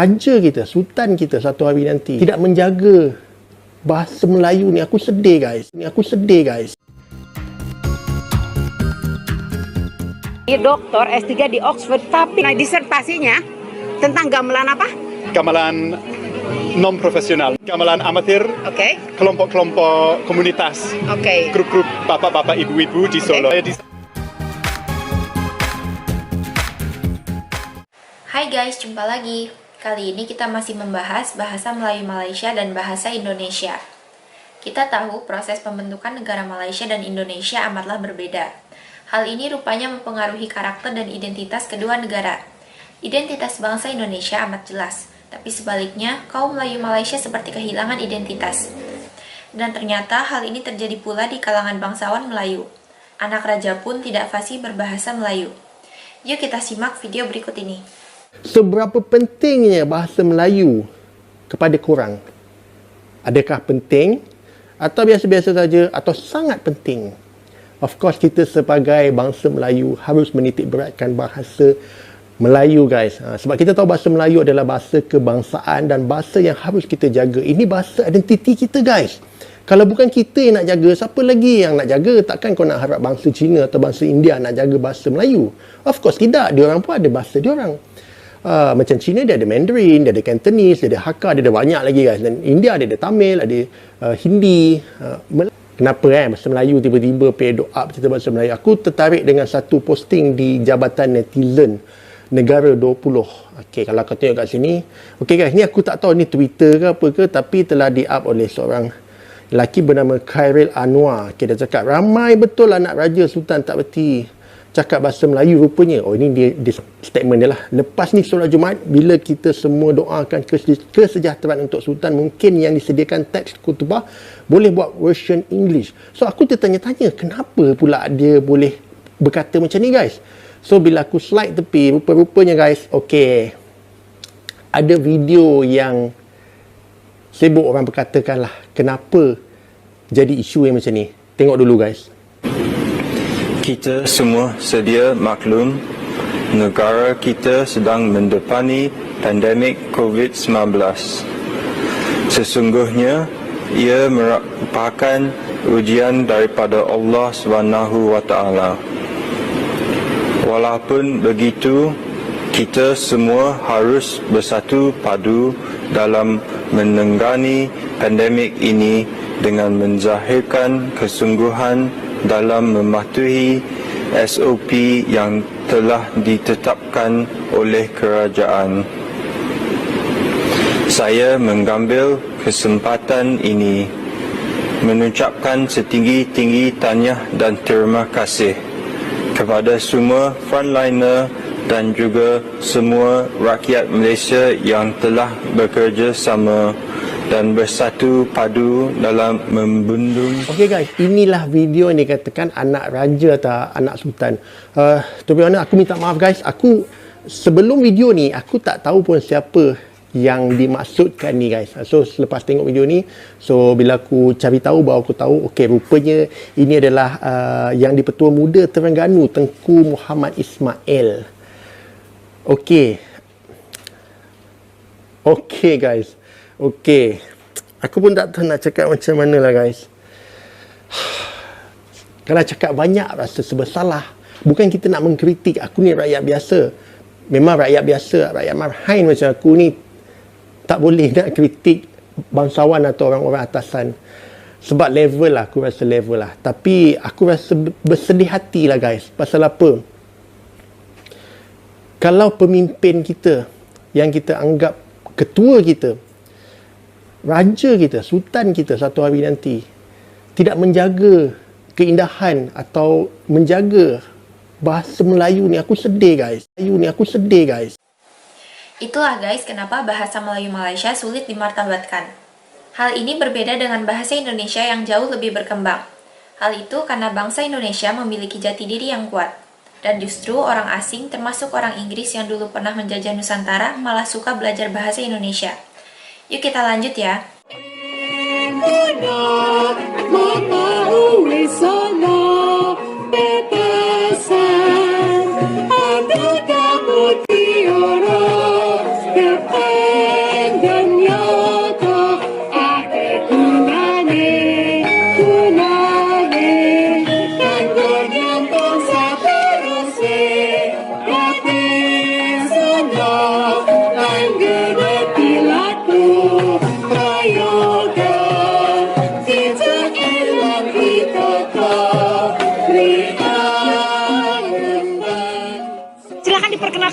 raja kita, sultan kita satu hari nanti tidak menjaga bahasa Melayu ni, aku sedih guys. Dia doktor S3 di Oxford, tapi disertasinya tentang gamelan apa? Gamelan non-profesional, gamelan amatir, Oke. kelompok-kelompok komunitas, Oke. grup-grup bapak-bapak, ibu-ibu di Solo. Hai guys, jumpa lagi. Kali ini kita masih membahas bahasa Melayu Malaysia dan bahasa Indonesia. Kita tahu proses pembentukan negara Malaysia dan Indonesia amatlah berbeda. Hal ini rupanya mempengaruhi karakter dan identitas kedua negara. Identitas bangsa Indonesia amat jelas, tapi sebaliknya kaum Melayu Malaysia seperti kehilangan identitas. Dan ternyata hal ini terjadi pula di kalangan bangsawan Melayu. Anak raja pun tidak fasih berbahasa Melayu. Yuk kita simak video berikut ini. Seberapa pentingnya bahasa Melayu kepada korang? Adakah penting atau biasa-biasa saja atau sangat penting? Of course, kita sebagai bangsa Melayu harus menitik beratkan bahasa Melayu guys. Sebab kita tahu bahasa Melayu adalah bahasa kebangsaan dan bahasa yang harus kita jaga. Ini bahasa identiti kita guys. Kalau bukan kita yang nak jaga, siapa lagi yang nak jaga? Takkan kau nak harap bangsa Cina atau bangsa India nak jaga bahasa Melayu? Of course tidak. Diorang pun ada bahasa diorang. Macam Cina dia ada Mandarin, dia ada Cantonese, dia ada Hakka, dia ada banyak lagi guys. Dan India dia ada Tamil, ada Hindi, Kenapa bahasa Melayu tiba-tiba pay up cerita bahasa Melayu? Aku tertarik dengan satu posting di Jabatan Netizen Negara 20. Okey, kalau kau tengok kat sini. Okey guys, ni aku tak tahu ni Twitter ke apa ke, tapi telah di-up oleh seorang lelaki bernama Khairil Anwar. Okey, dia cakap ramai betul anak raja sultan tak berti cakap bahasa Melayu rupanya. Oh, ini dia statement dia lah. Lepas ni solat Jumaat, bila kita semua doakan kesejahteraan untuk sultan, mungkin yang disediakan teks khutbah boleh buat version English. So aku tertanya-tanya, kenapa pula dia boleh berkata macam ni guys? So bila aku slide tepi, rupa-rupanya guys, okey, ada video yang sibuk orang berkatakan lah kenapa jadi isu yang macam ni. Tengok dulu guys. Kita semua sedia maklum, negara kita sedang mendepani pandemik COVID-19. Sesungguhnya, ia merupakan ujian daripada Allah SWT. Walaupun begitu, kita semua harus bersatu padu dalam menenggani pandemik ini dengan menzahirkan kesungguhan dalam mematuhi SOP yang telah ditetapkan oleh kerajaan. Saya mengambil kesempatan ini mengucapkan setinggi-tinggi tahniah dan terima kasih kepada semua frontliner dan juga semua rakyat Malaysia yang telah bekerja sama dan bersatu padu dalam membendung. Okey guys, inilah video yang dikatakan anak raja atau anak sultan. To be honest, aku minta maaf guys. Aku sebelum video ni, aku tak tahu pun siapa yang dimaksudkan ni guys. So selepas tengok video ni, so bila aku cari tahu, baru aku tahu, okey, rupanya ini adalah yang di-Petua Muda Terengganu, Tengku Muhammad Ismail. Okey. Okey guys. Okey. Aku pun tak tahu nak cakap macam mana lah guys. Kalau cakap banyak rasa serba salah. Bukan kita nak mengkritik. Aku ni rakyat biasa. Memang rakyat biasa, rakyat marhain macam aku ni tak boleh nak kritik bangsawan atau orang-orang atasan. Sebab level lah, aku rasa level lah. Tapi aku rasa bersedih hati lah guys. Pasal apa? Kalau pemimpin kita yang kita anggap ketua kita, raja kita, sultan kita satu hari nanti tidak menjaga keindahan atau menjaga bahasa Melayu ni, aku sedih guys. Itulah guys kenapa bahasa Melayu Malaysia sulit dimartabatkan. Hal ini berbeda dengan bahasa Indonesia yang jauh lebih berkembang. Hal itu karena bangsa Indonesia memiliki jati diri yang kuat. Dan justru orang asing termasuk orang Inggris yang dulu pernah menjajah Nusantara malah suka belajar bahasa Indonesia. Yuk kita lanjut ya. Aku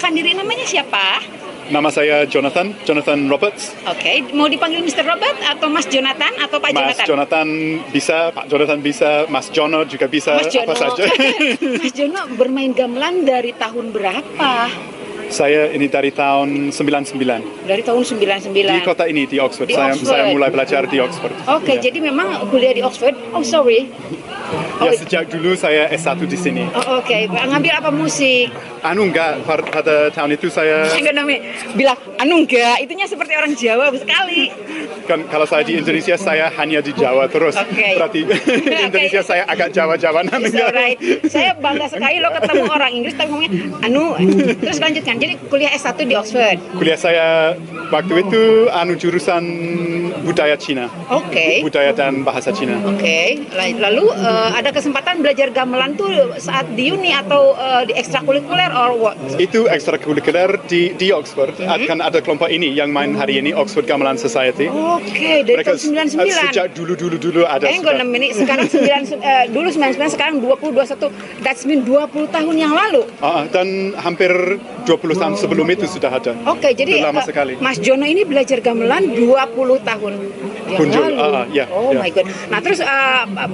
memperkenalkan diri, namanya siapa? Nama saya Jonathan Roberts. Oke, mau dipanggil Mr. Robert atau Mas Jonathan atau Pak Mas Jonathan? Jonathan bisa, Pak Jonathan bisa, Mas Jono juga bisa, Mas Jono. apa saja. Mas Jono bermain gamelan dari tahun berapa? Saya ini dari tahun 99. Dari tahun 99. Di kota ini, di Oxford. Di Oxford. Saya mulai belajar di Oxford. Oke, Ya. jadi memang kuliah di Oxford. Oh, sorry. Ya, sejak dulu saya S1 di sini. Oh, oke. Ngambil apa musik? Enggak, pada tahun itu saya Enggak namanya bilang enggak, itunya seperti orang Jawa sekali. kan kalau saya di Indonesia saya hanya di Jawa terus. Oke. Berarti di Indonesia saya agak Jawa-Jawanan. It's alright. Saya bangga sekali lo ketemu orang Inggris tapi ngomongnya terus lanjutkan. Jadi kuliah S1 di Oxford. Kuliah saya waktu itu jurusan budaya Cina. Oke. Budaya dan bahasa Cina. Oke. Lalu ada kesempatan belajar gamelan tuh saat di uni atau di ekstrakurikuler or what? Itu ekstrakurikuler di Oxford. Kan ada kelompok ini yang main hari ini, Oxford Gamelan Society. Oke, dari Mereka tahun 99. sejak dulu ada. Hang on a minute, sekarang dulu 99, sekarang 20, 21. That's mean 20 tahun yang lalu. Dan hampir 20 tahun sebelum itu sudah ada. Oke, jadi Itu lama sekali. Mas Jono ini belajar gamelan 20 tahun yang Punjul, lalu. ya, Oh ya. my god. Nah, terus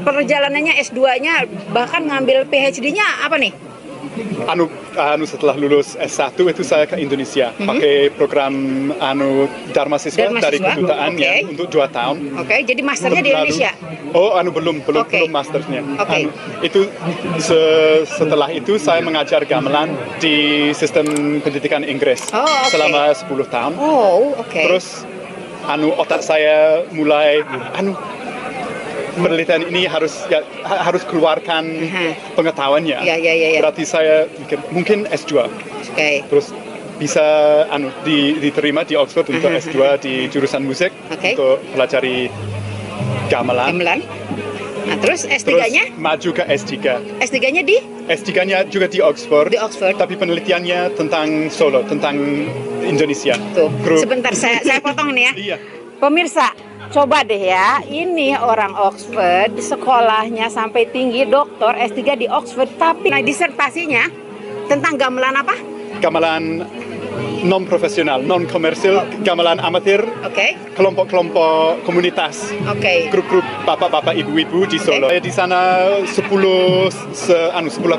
perjalanannya S2-nya bahkan ngambil PhD-nya apa nih? Setelah lulus S1 itu saya ke Indonesia pakai program Dharma Siswa dari kedutaan oke. ya untuk 2 tahun. Oke, jadi masternya di Indonesia. Belum Oke. masternya. Oke. Itu setelah itu saya mengajar gamelan di sistem pendidikan Inggris Oh, oke. selama 10 tahun. Oh, oke. Terus otak saya mulai penelitian ini harus keluarkan pengetahuannya. Ya. Berarti saya pikir mungkin S2. Oke. Terus bisa diterima di Oxford untuk S2 di jurusan musik Oke. untuk pelajari gamelan. Gamelan. Nah, terus Terus S3-nya? maju ke S3. S3-nya di? S3-nya juga di Oxford. Di Oxford. Tapi penelitiannya tentang Solo, tentang Indonesia. Tuh. Grup. Sebentar saya potong nih ya. Iya. Pemirsa, coba deh ya, ini orang Oxford, sekolahnya sampai tinggi doktor S3 di Oxford, tapi disertasinya tentang gamelan apa? Gamelan non profesional, non komersil, gamelan amatir, Oke. kelompok-kelompok komunitas, Oke. grup-grup bapak-bapak ibu-ibu di Solo. Saya di sana 10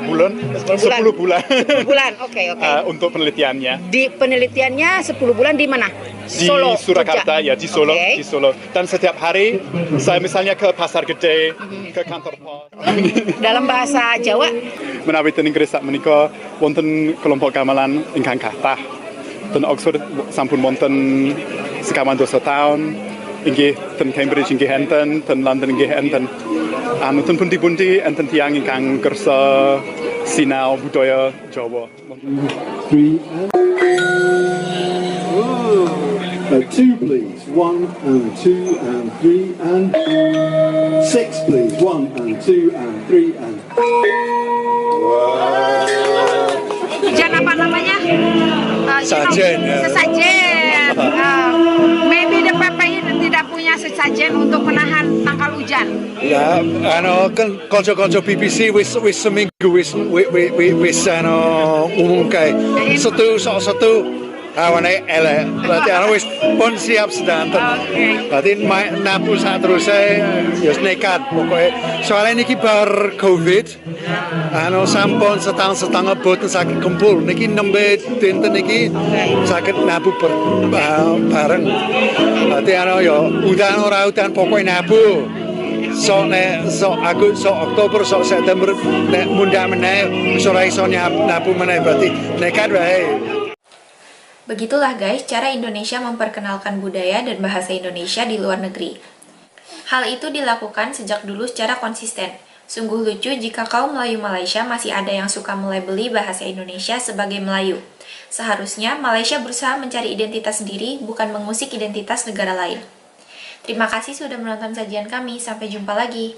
bulan. 10 bulan. Bulan, oke. Untuk penelitiannya. Di penelitiannya 10 bulan di mana? Di Solo, Surakarta, Jogja. ya di Solo, Oke. di Solo. Dan setiap hari saya misalnya ke pasar gede, ke kantor pos. Dalam bahasa Jawa, Menawi ten Inggris sak menika wonten kelompok gamelan ingkang kathah. Ten Oxford sampun wonten sekawan dosa tahun. Inggih ten Cambridge inggih enten, ten London inggih enten. Ten pundi-pundi enten tiyang ingkang kersa sinau budaya Jawa. 3 and 2 please, 1 and 2 and 3 and 6 please, 1 and 2 and 3 and Jan apa namanya? Sajen, ya. Sesajen. Maybe the PPI tidak punya sesajen untuk menahan tangkal hujan. Ya, kan konco-konco BBC wis seminggu wis umumke satu awane elek. Berarti wis pun siap sedanten. Berarti napu saat terus ya nekat pokoknya. Soalnya niki bar Covid, sampun setahun boten sakit kumpul. Niki nembe dinten niki sakit napu bareng. Berarti ya udan ora udan pokoknya napu. Sok Oktober, sok September nek mundhak meneh wis ora iso napu meneh berarti nekat wae. Begitulah guys cara Indonesia memperkenalkan budaya dan bahasa Indonesia di luar negeri. Hal itu dilakukan sejak dulu secara konsisten. Sungguh lucu jika kaum Melayu Malaysia masih ada yang suka melabeli bahasa Indonesia sebagai Melayu. Seharusnya Malaysia berusaha mencari identitas sendiri, bukan mengusik identitas negara lain. Terima kasih sudah menonton sajian kami, sampai jumpa lagi.